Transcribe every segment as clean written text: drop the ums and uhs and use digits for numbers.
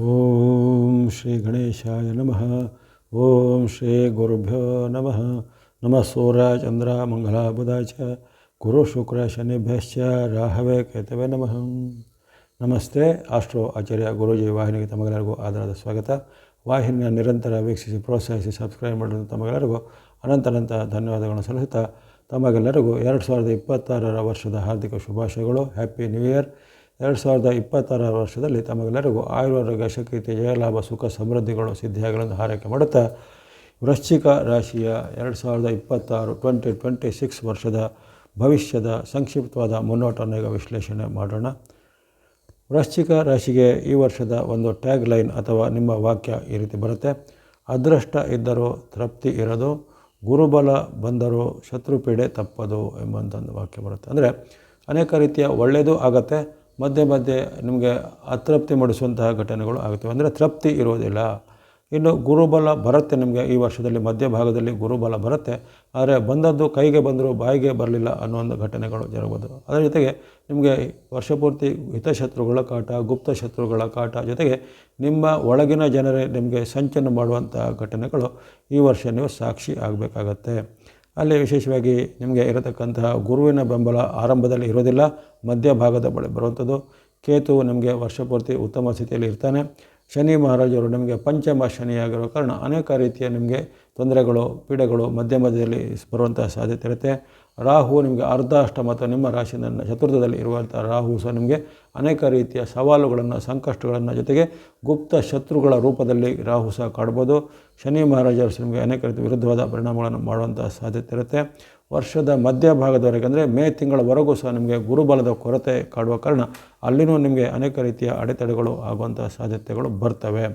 ಓಂ ಶ್ರೀ ಗಣೇಶಾಯ ನಮಃ. ಓಂ ಶ್ರೀ ಗುರುಭ್ಯೋ ನಮಃ. ನಮಃ ಸೂರ್ಯ ಚಂದ್ರ ಮಂಗಳ ಬುಧ ಚ ಗುರು ಶುಕ್ರ ಶನಿಭ್ಯಶ್ಚ ರಾಹವೇ ಕೇತವೇ ನಮಃ. ನಮಸ್ತೆ. ಆಸ್ಟ್ರೋ ಆಚಾರ್ಯ ಗುರೂಜಿ ವಾಹಿನಿಗೆ ತಮಗೆಲ್ಲರಿಗೂ ಆಧಾರದ ಸ್ವಾಗತ. ವಾಹಿನಿಯ ನಿರಂತರ ವೀಕ್ಷಿಸಿ ಪ್ರೋತ್ಸಾಹಿಸಿ ಸಬ್ಸ್ಕ್ರೈಬ್ ಮಾಡಿದ ತಮಗೆಲ್ಲರಿಗೂ ಅನಂತ ಧನ್ಯವಾದಗಳನ್ನು ಸಲ್ಲಿಸುತ್ತಾ ತಮಗೆಲ್ಲರಿಗೂ 2026 ವರ್ಷದ ಹಾರ್ದಿಕ ಶುಭಾಶಯಗಳು. Happy new year. 2026 ವರ್ಷದಲ್ಲಿ ತಮಗೆಲ್ಲರಿಗೂ ಆಯುರ್ವೇದ ಶಕ್ತಿ ಜಯಲಾಭ ಸುಖ ಸಮೃದ್ಧಿಗಳು ಸಿದ್ಧಿಯಾಗಲೆಂದು ಹಾರೈಕೆ ಮಾಡುತ್ತಾ ವೃಶ್ಚಿಕ ರಾಶಿಯ 2026 ವರ್ಷದ ಭವಿಷ್ಯದ ಸಂಕ್ಷಿಪ್ತವಾದ ಮುನ್ನೋಟವನ್ನು ಈಗ ವಿಶ್ಲೇಷಣೆ ಮಾಡೋಣ. ವೃಶ್ಚಿಕ ರಾಶಿಗೆ ಈ ವರ್ಷದ ಒಂದು ಟ್ಯಾಗ್ ಲೈನ್ ಅಥವಾ ನಿಮ್ಮ ವಾಕ್ಯ ಈ ರೀತಿ ಬರುತ್ತೆ: ಅದೃಷ್ಟ ಇದ್ದರೂ ತೃಪ್ತಿ ಇರೋದು, ಗುರುಬಲ ಬಂದರೂ ಶತ್ರುಪೀಡೆ ತಪ್ಪದು ಎಂಬಂಥ ಒಂದು ವಾಕ್ಯ ಬರುತ್ತೆ. ಅಂದರೆ ಅನೇಕ ರೀತಿಯ ಒಳ್ಳೆಯದು ಆಗುತ್ತೆ, ಮಧ್ಯೆ ನಿಮಗೆ ಅತೃಪ್ತಿ ಮೂಡಿಸುವಂತಹ ಘಟನೆಗಳು ಆಗುತ್ತವೆ. ಅಂದರೆ ತೃಪ್ತಿ ಇರುವುದಿಲ್ಲ. ಇನ್ನು ಗುರುಬಲ ಬರುತ್ತೆ, ನಿಮಗೆ ಈ ವರ್ಷದಲ್ಲಿ ಮಧ್ಯಭಾಗದಲ್ಲಿ ಗುರುಬಲ ಬರುತ್ತೆ. ಆದರೆ ಬಂದದ್ದು ಕೈಗೆ ಬಂದರೂ ಬಾಯಿಗೆ ಬರಲಿಲ್ಲ ಅನ್ನೋ ಒಂದು ಘಟನೆಗಳು ಜರಗಬಹುದು. ಅದರ ಜೊತೆಗೆ ನಿಮಗೆ ವರ್ಷಪೂರ್ತಿ ಹಿತಶತ್ರುಗಳ ಕಾಟ, ಗುಪ್ತ ಶತ್ರುಗಳ ಕಾಟ, ಜೊತೆಗೆ ನಿಮ್ಮ ಒಳಗಿನ ಜನರೇ ನಿಮಗೆ ಸಂಚನ್ನು ಮಾಡುವಂಥ ಘಟನೆಗಳು ಈ ವರ್ಷ ನೀವು ಸಾಕ್ಷಿ ಆಗಬೇಕಾಗತ್ತೆ. ಅಲ್ಲಿ ವಿಶೇಷವಾಗಿ ನಿಮಗೆ ಇರತಕ್ಕಂತಹ ಗುರುವಿನ ಬೆಂಬಲ ಆರಂಭದಲ್ಲಿ ಇರೋದಿಲ್ಲ, ಮಧ್ಯಭಾಗದ ಬಳಿ ಬರುವಂಥದ್ದು. ಕೇತು ನಿಮಗೆ ವರ್ಷಪೂರ್ತಿ ಉತ್ತಮ ಸ್ಥಿತಿಯಲ್ಲಿ ಇರ್ತಾನೆ. ಶನಿ ಮಹಾರಾಜರು ನಿಮಗೆ ಪಂಚಮ ಶನಿಯಾಗಿರೋ ಕಾರಣ ಅನೇಕ ರೀತಿಯ ನಿಮಗೆ ತೊಂದರೆಗಳು, ಪೀಡೆಗಳು ಮಧ್ಯದಲ್ಲಿ ಬರುವಂಥ ಸಾಧ್ಯತೆ ಇರುತ್ತೆ. ರಾಹು ನಿಮಗೆ ಅರ್ಧ ಅಷ್ಟಮ ಅಥವಾ ನಿಮ್ಮ ರಾಶಿಯ ಚತುರ್ಥದಲ್ಲಿ ಇರುವಂಥ ರಾಹು ಸಹ ನಿಮಗೆ ಅನೇಕ ರೀತಿಯ ಸವಾಲುಗಳನ್ನು, ಸಂಕಷ್ಟಗಳನ್ನು, ಜೊತೆಗೆ ಗುಪ್ತ ಶತ್ರುಗಳ ರೂಪದಲ್ಲಿ ರಾಹು ಸಹ ಕಾಡ್ಬೋದು. ಶನಿ ಮಹಾರಾಜರು ಸಹ ನಿಮಗೆ ಅನೇಕ ರೀತಿಯ ವಿರುದ್ಧವಾದ ಪರಿಣಾಮಗಳನ್ನು ಮಾಡುವಂಥ ಸಾಧ್ಯತೆ ಇರುತ್ತೆ. ವರ್ಷದ ಮಧ್ಯಭಾಗದವರೆಗೆ ಅಂದರೆ ಮೇ ತಿಂಗಳವರೆಗೂ ಸಹ ನಿಮಗೆ ಗುರುಬಲದ ಕೊರತೆ ಕಾಡುವ ಕಾರಣ ಅಲ್ಲಿನೂ ನಿಮಗೆ ಅನೇಕ ರೀತಿಯ ಅಡೆತಡೆಗಳು ಆಗುವಂಥ ಸಾಧ್ಯತೆಗಳು ಬರ್ತವೆ.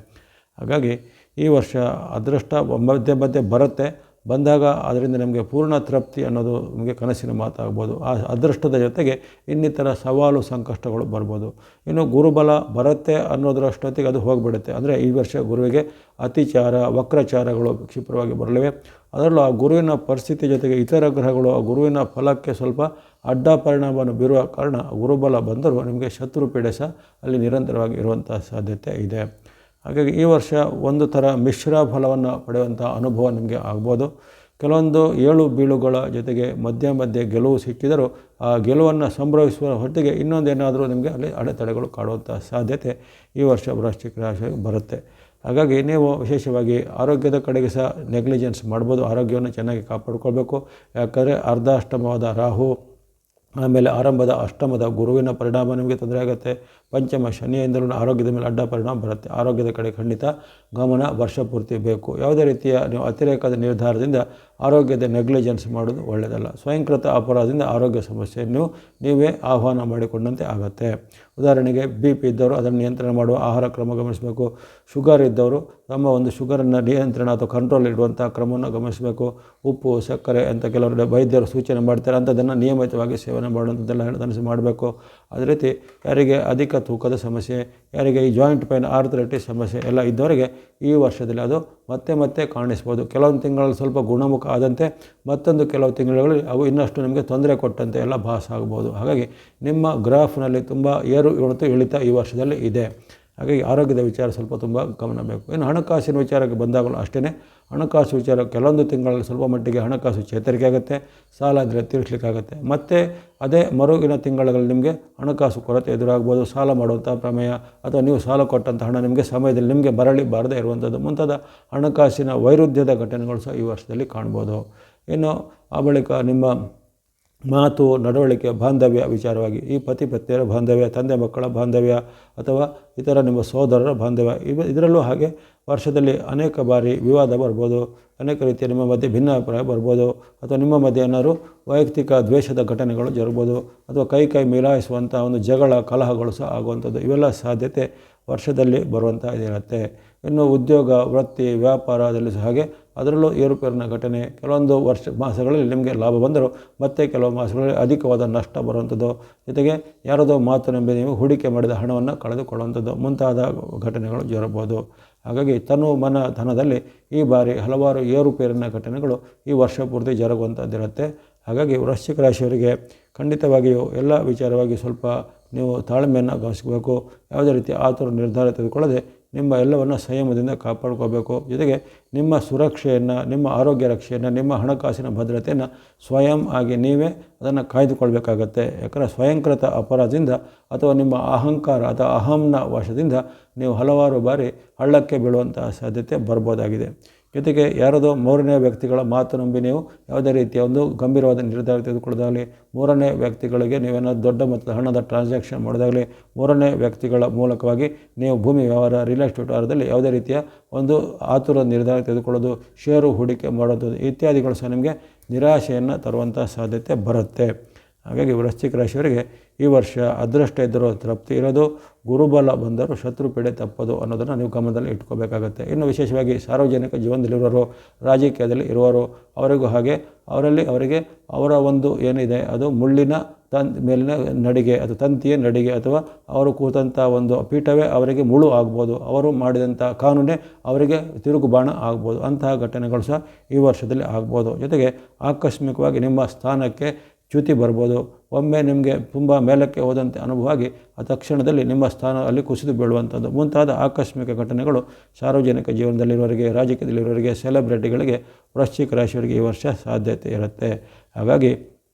ಹಾಗಾಗಿ ಈ ವರ್ಷ ಅದೃಷ್ಟ ಮಧ್ಯೆ ಬರುತ್ತೆ. ಬಂದಾಗ ಅದರಿಂದ ನಮಗೆ ಪೂರ್ಣ ತೃಪ್ತಿ ಅನ್ನೋದು ನಿಮಗೆ ಕನಸಿನ ಮಾತಾಗ್ಬೋದು. ಆ ಅದೃಷ್ಟದ ಜೊತೆಗೆ ಇನ್ನಿತರ ಸವಾಲು ಸಂಕಷ್ಟಗಳು ಬರ್ಬೋದು. ಇನ್ನು ಗುರುಬಲ ಬರುತ್ತೆ ಅನ್ನೋದರಷ್ಟೊತ್ತಿಗೆ ಅದು ಹೋಗಿಬಿಡುತ್ತೆ. ಅಂದರೆ ಈ ವರ್ಷ ಗುರುವಿಗೆ ಅತಿಚಾರ, ವಕ್ರಚಾರಗಳು ಕ್ಷಿಪ್ರವಾಗಿ ಬರಲಿವೆ. ಅದರಲ್ಲೂ ಆ ಗುರುವಿನ ಪರಿಸ್ಥಿತಿ ಜೊತೆಗೆ ಇತರ ಗ್ರಹಗಳು ಆ ಗುರುವಿನ ಫಲಕ್ಕೆ ಸ್ವಲ್ಪ ಅಡ್ಡ ಪರಿಣಾಮವನ್ನು ಬೀರುವ ಕಾರಣ ಗುರುಬಲ ಬಂದರೂ ನಿಮಗೆ ಶತ್ರುಪೀಡೆ ಸಹ ಅಲ್ಲಿ ನಿರಂತರವಾಗಿ ಇರುವಂಥ ಸಾಧ್ಯತೆ ಇದೆ. ಹಾಗಾಗಿ ಈ ವರ್ಷ ಒಂದು ಥರ ಮಿಶ್ರ ಫಲವನ್ನು ಪಡೆಯುವಂಥ ಅನುಭವ ನಿಮಗೆ ಆಗ್ಬೋದು. ಕೆಲವೊಂದು ಏಳು ಬೀಳುಗಳ ಜೊತೆಗೆ ಮಧ್ಯೆ ಗೆಲುವು ಸಿಕ್ಕಿದರೂ ಆ ಗೆಲುವನ್ನು ಸಂಭ್ರಮಿಸುವ ಹೊತ್ತಿಗೆ ಇನ್ನೊಂದೇನಾದರೂ ನಿಮಗೆ ಅಲ್ಲಿ ಅಡೆತಡೆಗಳು ಕಾಡುವಂಥ ಸಾಧ್ಯತೆ ಈ ವರ್ಷ ವೃಶ್ಚಿಕ ರಾಶಿಗೆ ಬರುತ್ತೆ. ಹಾಗಾಗಿ ನೀವು ವಿಶೇಷವಾಗಿ ಆರೋಗ್ಯದ ಕಡೆಗೆ ಸಹ ನೆಗ್ಲಿಜೆನ್ಸ್ ಮಾಡ್ಬೋದು. ಆರೋಗ್ಯವನ್ನು ಚೆನ್ನಾಗಿ ಕಾಪಾಡ್ಕೊಳ್ಬೇಕು. ಯಾಕಂದರೆ ಅರ್ಧ ಅಷ್ಟಮವಾದ ರಾಹು, ಆಮೇಲೆ ಆರಂಭದ ಅಷ್ಟಮದ ಗುರುವಿನ ಪರಿಣಾಮ ನಿಮಗೆ ತೊಂದರೆ ಆಗುತ್ತೆ. ಪಂಚಮ ಶನಿಯಿಂದಲೂ ಆರೋಗ್ಯದ ಮೇಲೆ ಅಡ್ಡ ಪರಿಣಾಮ ಬರುತ್ತೆ. ಆರೋಗ್ಯದ ಕಡೆ ಖಂಡಿತ ಗಮನ ವರ್ಷ ಪೂರ್ತಿ ಬೇಕು. ಯಾವುದೇ ರೀತಿಯ ನೀವು ಅತಿರೇಕದ ನಿರ್ಧಾರದಿಂದ ಆರೋಗ್ಯದ ನೆಗ್ಲಿಜೆನ್ಸ್ ಮಾಡೋದು ಒಳ್ಳೆಯದಲ್ಲ. ಸ್ವಯಂಕೃತ ಅಪರಾಧದಿಂದ ಆರೋಗ್ಯ ಸಮಸ್ಯೆಯನ್ನು ನೀವೇ ಆಹ್ವಾನ ಮಾಡಿಕೊಂಡಂತೆ ಆಗುತ್ತೆ. ಉದಾಹರಣೆಗೆ BP ಇದ್ದವರು ಅದನ್ನು ನಿಯಂತ್ರಣ ಮಾಡುವ ಆಹಾರ ಕ್ರಮ ಗಮನಿಸಬೇಕು. ಶುಗರ್ ಇದ್ದವರು ತಮ್ಮ ಒಂದು ಶುಗರನ್ನು ನಿಯಂತ್ರಣ ಅಥವಾ ಕಂಟ್ರೋಲ್ ಇಡುವಂಥ ಕ್ರಮವನ್ನು ಗಮನಿಸಬೇಕು. ಉಪ್ಪು, ಸಕ್ಕರೆ ಅಂತ ಕೆಲವರು ವೈದ್ಯರು ಸೂಚನೆ ಮಾಡ್ತಾರೆ, ಅಂಥದ್ದನ್ನು ನಿಯಮಿತವಾಗಿ ಸೇವನೆ ಮಾಡುವಂಥದ್ದೆಲ್ಲ ಅನುಸರಿಸಿ ಮಾಡಬೇಕು. ಅದೇ ರೀತಿ ಯಾರಿಗೆ ಅಧಿಕ ತೂಕದ ಸಮಸ್ಯೆ, ಯಾರಿಗೆ ಈ ಜಾಯಿಂಟ್ ಪೈನ್, ಆರ್ಥರೈಟಿಸ್ ಸಮಸ್ಯೆ ಎಲ್ಲ ಇದ್ದವರಿಗೆ ಈ ವರ್ಷದಲ್ಲಿ ಅದು ಮತ್ತೆ ಕಾಣಿಸ್ಬೋದು. ಕೆಲವೊಂದು ತಿಂಗಳಲ್ಲಿ ಸ್ವಲ್ಪ ಗುಣಮುಖ ಆದಂತೆ ಮತ್ತೊಂದು ಕೆಲವು ತಿಂಗಳಲ್ಲಿ ಅವು ಇನ್ನಷ್ಟು ನಿಮಗೆ ತೊಂದರೆ ಕೊಟ್ಟಂತೆ ಎಲ್ಲ ಭಾಸ ಆಗ್ಬೋದು. ಹಾಗಾಗಿ ನಿಮ್ಮ ಗ್ರಾಫ್ನಲ್ಲಿ ತುಂಬ ಏರು ಇಳಿತ ಈ ವರ್ಷದಲ್ಲಿ ಇದೆ. ಹಾಗಾಗಿ ಆರೋಗ್ಯದ ವಿಚಾರ ಸ್ವಲ್ಪ ತುಂಬ ಗಮನ ಬೇಕು. ಇನ್ನು ಹಣಕಾಸಿನ ವಿಚಾರಕ್ಕೆ ಬಂದಾಗಲೂ ಅಷ್ಟೇ. ಹಣಕಾಸು ವಿಚಾರ ಕೆಲವೊಂದು ತಿಂಗಳಲ್ಲಿ ಸ್ವಲ್ಪ ಮಟ್ಟಿಗೆ ಹಣಕಾಸು ಚೇತರಿಕೆ ಆಗುತ್ತೆ, ಸಾಲ ಇದ್ದರೆ ತೀರಿಸಲಿಕ್ಕಾಗತ್ತೆ. ಮತ್ತು ಅದೇ ಮರುಗಿನ ತಿಂಗಳಲ್ಲಿ ನಿಮಗೆ ಹಣಕಾಸು ಕೊರತೆ ಎದುರಾಗ್ಬೋದು. ಸಾಲ ಮಾಡುವಂಥ ಪ್ರಮೇಯ ಅಥವಾ ನೀವು ಸಾಲ ಕೊಟ್ಟಂಥ ಹಣ ನಿಮಗೆ ಸಮಯದಲ್ಲಿ ನಿಮಗೆ ಬರಲಿ ಬಾರದೇ ಇರುವಂಥದ್ದು ಮುಂತಾದ ಹಣಕಾಸಿನ ವೈರುಧ್ಯದ ಘಟನೆಗಳು ಸಹ ಈ ವರ್ಷದಲ್ಲಿ ಕಾಣ್ಬೋದು. ಇನ್ನು ಆ ಬಳಿಕ ನಿಮ್ಮ ಮಾತು, ನಡವಳಿಕೆ, ಬಾಂಧವ್ಯ ವಿಚಾರವಾಗಿ ಈ ಪತಿ ಪತ್ನಿಯರ ಬಾಂಧವ್ಯ, ತಂದೆ ಮಕ್ಕಳ ಬಾಂಧವ್ಯ ಅಥವಾ ಇತರ ನಿಮ್ಮ ಸೋದರರ ಬಾಂಧವ್ಯ ಇದರಲ್ಲೂ ಹಾಗೆ ವರ್ಷದಲ್ಲಿ ಅನೇಕ ಬಾರಿ ವಿವಾದ ಬರ್ಬೋದು. ಅನೇಕ ರೀತಿಯ ನಿಮ್ಮ ಮಧ್ಯೆ ಭಿನ್ನಾಭಿಪ್ರಾಯ ಬರ್ಬೋದು. ಅಥವಾ ನಿಮ್ಮ ಮಧ್ಯೆ ಏನಾದರೂ ವೈಯಕ್ತಿಕ ದ್ವೇಷದ ಘಟನೆಗಳು ಜರುಗ್ಬೋದು. ಅಥವಾ ಕೈ ಮಿಲಾಯಿಸುವಂಥ ಒಂದು ಜಗಳ, ಕಲಹಗಳು ಸಹ ಆಗುವಂಥದ್ದು ಇವೆಲ್ಲ ಸಾಧ್ಯತೆ ವರ್ಷದಲ್ಲಿ ಬರುವಂಥ ಇದಿರುತ್ತೆ. ಇನ್ನು ಉದ್ಯೋಗ, ವೃತ್ತಿ, ವ್ಯಾಪಾರದಲ್ಲಿ ಸಹ ಹಾಗೆ ಅದರಲ್ಲೂ ಏರುಪೇರಿನ ಘಟನೆ. ಕೆಲವೊಂದು ಮಾಸಗಳಲ್ಲಿ ನಿಮಗೆ ಲಾಭ ಬಂದರೂ ಮತ್ತೆ ಕೆಲವು ಮಾಸಗಳಲ್ಲಿ ಅಧಿಕವಾದ ನಷ್ಟ ಬರುವಂಥದ್ದು, ಜೊತೆಗೆ ಯಾರದೋ ಮಾತು ನಂಬಿ ನೀವು ಹೂಡಿಕೆ ಮಾಡಿದ ಹಣವನ್ನು ಕಳೆದುಕೊಳ್ಳುವಂಥದ್ದು ಮುಂತಾದ ಘಟನೆಗಳು ಜರಬಹುದು. ಹಾಗಾಗಿ ತನು ಮನ ಧನದಲ್ಲಿ ಈ ಬಾರಿ ಹಲವಾರು ಏರುಪೇರಿನ ಘಟನೆಗಳು ಈ ವರ್ಷ ಪೂರ್ತಿ ಜರುಗುವಂಥದ್ದಿರುತ್ತೆ. ಹಾಗಾಗಿ ವೃಶ್ಚಿಕ ರಾಶಿಯವರಿಗೆ ಖಂಡಿತವಾಗಿಯೂ ಎಲ್ಲ ವಿಚಾರವಾಗಿ ಸ್ವಲ್ಪ ನೀವು ತಾಳ್ಮೆಯನ್ನು ಗಮನಿಸಬೇಕು. ಯಾವುದೇ ರೀತಿ ಆತುರ ನಿರ್ಧಾರ ತೆಗೆದುಕೊಳ್ಳದೆ ನಿಮ್ಮ ಎಲ್ಲವನ್ನು ಸಂಯಮದಿಂದ ಕಾಪಾಡ್ಕೋಬೇಕು. ಜೊತೆಗೆ ನಿಮ್ಮ ಸುರಕ್ಷೆಯನ್ನು, ನಿಮ್ಮ ಆರೋಗ್ಯ ರಕ್ಷೆಯನ್ನು, ನಿಮ್ಮ ಹಣಕಾಸಿನ ಭದ್ರತೆಯನ್ನು ಸ್ವಯಂ ಆಗಿ ನೀವೇ ಅದನ್ನು ಕಾಯ್ದುಕೊಳ್ಬೇಕಾಗತ್ತೆ. ಯಾಕಂದರೆ ಸ್ವಯಂಕೃತ ಅಪರಾಧದಿಂದ ಅಥವಾ ನಿಮ್ಮ ಅಹಂಕಾರ ಅಥವಾ ಅಹಂನ ವಶದಿಂದ ನೀವು ಹಲವಾರು ಬಾರಿ ಹಳ್ಳಕ್ಕೆ ಬೀಳುವಂತಹ ಸಾಧ್ಯತೆ ಬರ್ಬೋದಾಗಿದೆ. ಜೊತೆಗೆ ಯಾರದೋ ಮೂರನೇ ವ್ಯಕ್ತಿಗಳ ಮಾತು ನಂಬಿ ನೀವು ಯಾವುದೇ ರೀತಿಯ ಒಂದು ಗಂಭೀರವಾದ ನಿರ್ಧಾರ ತೆಗೆದುಕೊಳ್ಳೋದಾಗಲಿ, ಮೂರನೇ ವ್ಯಕ್ತಿಗಳಿಗೆ ನೀವೇನಾದ್ರು ದೊಡ್ಡ ಮೊತ್ತದ ಹಣದ ಟ್ರಾನ್ಸಾಕ್ಷನ್ ಮಾಡೋದಾಗಲಿ, ಮೂರನೇ ವ್ಯಕ್ತಿಗಳ ಮೂಲಕವಾಗಿ ನೀವು ಭೂಮಿ ವ್ಯವಹಾರ, ರಿಯಲ್ ಎಸ್ಟೇಟ್ ವ್ಯವಹಾರದಲ್ಲಿ ಯಾವುದೇ ರೀತಿಯ ಒಂದು ಆತುರ ನಿರ್ಧಾರ ತೆಗೆದುಕೊಳ್ಳೋದು, ಷೇರು ಹೂಡಿಕೆ ಮಾಡೋದು ಇತ್ಯಾದಿಗಳು ಸಹ ನಿಮಗೆ ನಿರಾಶೆಯನ್ನು ತರುವಂಥ ಸಾಧ್ಯತೆ ಬರುತ್ತೆ. ಹಾಗಾಗಿ ವೃಶ್ಚಿಕ ರಾಶಿಯವರಿಗೆ ಈ ವರ್ಷ ಅದೃಷ್ಟ ಇದ್ದರೂ ತೃಪ್ತಿ ಇರೋದು, ಗುರುಬಲ ಬಂದರೂ ಶತ್ರು ಪೀಡೆ ತಪ್ಪದು ಅನ್ನೋದನ್ನು ನೀವು ಗಮನದಲ್ಲಿ ಇಟ್ಕೋಬೇಕಾಗತ್ತೆ. ಇನ್ನು ವಿಶೇಷವಾಗಿ ಸಾರ್ವಜನಿಕ ಜೀವನದಲ್ಲಿರೋರು, ರಾಜಕೀಯದಲ್ಲಿ ಇರುವವರು, ಅವರಿಗೂ ಹಾಗೆ ಅವರಿಗೆ ಅವರ ಒಂದು ಏನಿದೆ ಅದು ಮುಳ್ಳಿನ ಮೇಲಿನ ನಡಿಗೆ ಅಥವಾ ತಂತಿಯ ನಡಿಗೆ ಅಥವಾ ಅವರು ಕೂತಂಥ ಒಂದು ಪೀಠವೇ ಅವರಿಗೆ ಮುಳ್ಳು ಆಗ್ಬೋದು, ಅವರು ಮಾಡಿದಂಥ ಕಾನೂನೇ ಅವರಿಗೆ ತಿರುಗುಬಾಣ ಆಗ್ಬೋದು. ಅಂತಹ ಘಟನೆಗಳು ಸಹ ಈ ವರ್ಷದಲ್ಲಿ ಆಗ್ಬೋದು. ಜೊತೆಗೆ ಆಕಸ್ಮಿಕವಾಗಿ ನಿಮ್ಮ ಸ್ಥಾನಕ್ಕೆ ಚ್ಯುತಿ ಬರ್ಬೋದು. ಒಮ್ಮೆ ನಿಮಗೆ ತುಂಬ ಮೇಲಕ್ಕೆ ಹೋದಂತೆ ಅನುಭವ ಆಗಿ ಆ ತಕ್ಷಣದಲ್ಲಿ ನಿಮ್ಮ ಸ್ಥಾನ ಅಲ್ಲಿ ಕುಸಿದು ಬೀಳುವಂಥದ್ದು ಮುಂತಾದ ಆಕಸ್ಮಿಕ ಘಟನೆಗಳು ಸಾರ್ವಜನಿಕ ಜೀವನದಲ್ಲಿರೋರಿಗೆ, ರಾಜಕೀಯದಲ್ಲಿರೋರಿಗೆ, ಸೆಲೆಬ್ರಿಟಿಗಳಿಗೆ, ವೃಶ್ಚಿಕ ರಾಶಿಯವರಿಗೆ ಈ ವರ್ಷ ಸಾಧ್ಯತೆ ಇರುತ್ತೆ. ಹಾಗಾಗಿ